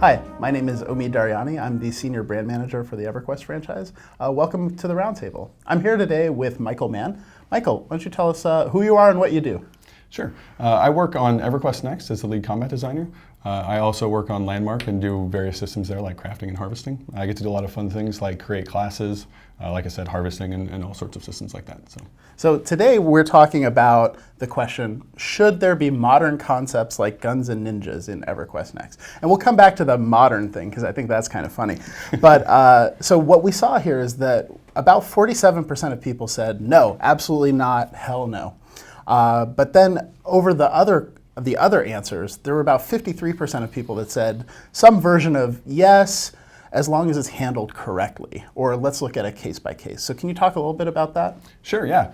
Hi, my name is Omi Daryani. I'm the Senior Brand Manager for the EverQuest franchise. Welcome to the Roundtable. I'm here today with Michael Mann. Michael, why don't you tell us who you are and what you do? Sure. I work on EverQuest Next as the lead combat designer. I also work on Landmark and do various systems there like crafting and harvesting. I get to do a lot of fun things like create classes, like I said, harvesting and all sorts of systems like that. So today we're talking about the question, should there be modern concepts like guns and ninjas in EverQuest Next? And we'll come back to the modern thing because I think that's kind of funny. But so what we saw here is that about 47% of people said no, absolutely not, hell no. But then over the other answers, there were about 53% of people that said some version of yes, as long as it's handled correctly, or let's look at it case by case. So can you talk a little bit about that? Sure, yeah.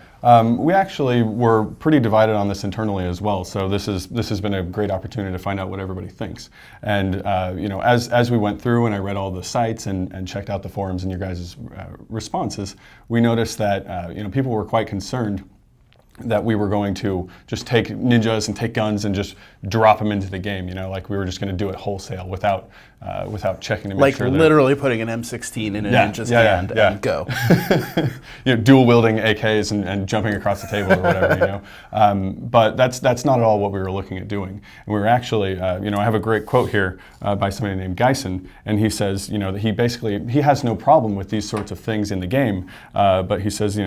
We actually were pretty divided on this internally as well. So this has been a great opportunity to find out what everybody thinks. And as we went through and I read all the sites and checked out the forums and your guys' responses, we noticed that people were quite concerned that we were going to just take ninjas and take guns and just drop them into the game, like we were just going to do it wholesale without checking to make sure. Like literally putting an M16 in a ninja's hand and go. Dual wielding AKs and jumping across the table or whatever, But that's not at all what we were looking at doing. And we were actually, I have a great quote here by somebody named Geisen, and he says, that he has no problem with these sorts of things in the game, but he says,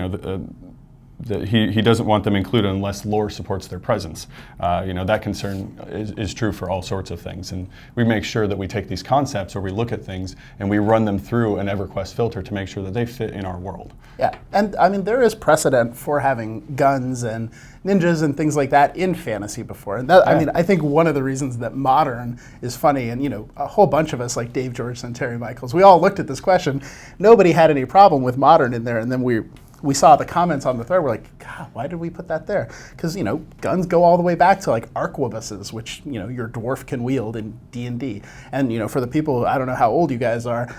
that he doesn't want them included unless lore supports their presence. That concern is true for all sorts of things. And we make sure that we take these concepts or we look at things and we run them through an EverQuest filter to make sure that they fit in our world. Yeah, and I mean, there is precedent for having guns and ninjas and things like that in fantasy before. And that, I think one of the reasons that modern is funny, and a whole bunch of us like Dave George and Terry Michaels, we all looked at this question. Nobody had any problem with modern in there, and then we saw the comments on the thread. We're like, God, why did we put that there? Because guns go all the way back to like arquebuses, which your dwarf can wield in D&D. And for the people, I don't know how old you guys are,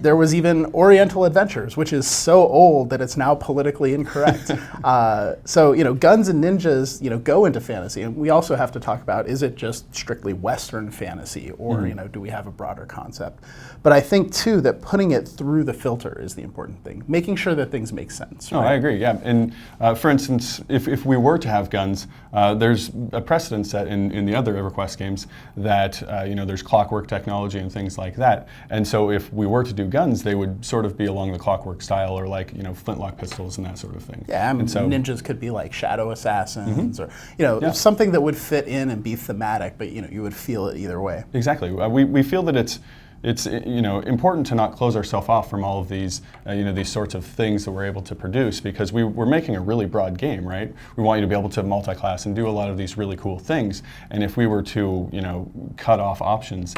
there was even Oriental Adventures, which is so old that it's now politically incorrect. So guns and ninjas go into fantasy, and we also have to talk about, is it just strictly Western fantasy, or do we have a broader concept? But I think too that putting it through the filter is the important thing, making sure that things make sense. Oh, right? I agree, yeah. And for instance, if we were to have guns, there's a precedent set in the other EverQuest games that there's clockwork technology and things like that. And so if we were to do guns, they would sort of be along the clockwork style, or like flintlock pistols and that sort of thing. Yeah, I mean, so ninjas could be like shadow assassins, or something that would fit in and be thematic, but you would feel it either way. Exactly. We feel that it's important to not close ourselves off from all of these these sorts of things that we're able to produce, because we're making a really broad game, right? We want you to be able to multi-class and do a lot of these really cool things. And if we were to cut off options,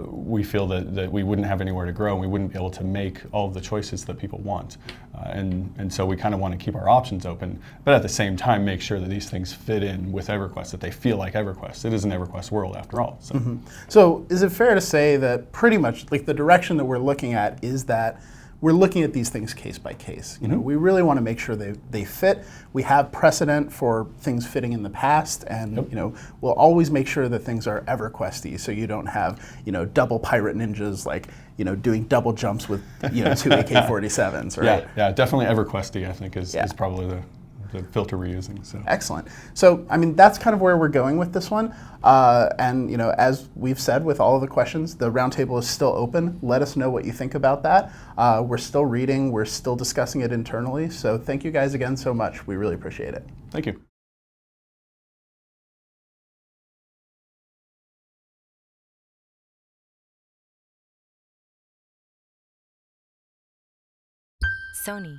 we feel that we wouldn't have anywhere to grow, and we wouldn't be able to make all of the choices that people want. And so we kind of want to keep our options open, but at the same time make sure that these things fit in with EverQuest, that they feel like EverQuest. It is an EverQuest world after all. So, So is it fair to say that pretty much like the direction that we're looking at is that we're looking at these things case by case. We really want to make sure they fit. We have precedent for things fitting in the past, and we'll always make sure that things are EverQuesty, so you don't have double pirate ninjas like doing double jumps with two AK-47s, right? Yeah, definitely EverQuesty, I think is probably the filter we're using. So excellent. So I mean, that's kind of where we're going with this one. And as we've said with all of the questions, the roundtable is still open. Let us know what you think about that. We're still reading. We're still discussing it internally. So thank you guys again so much. We really appreciate it. Thank you. Sony.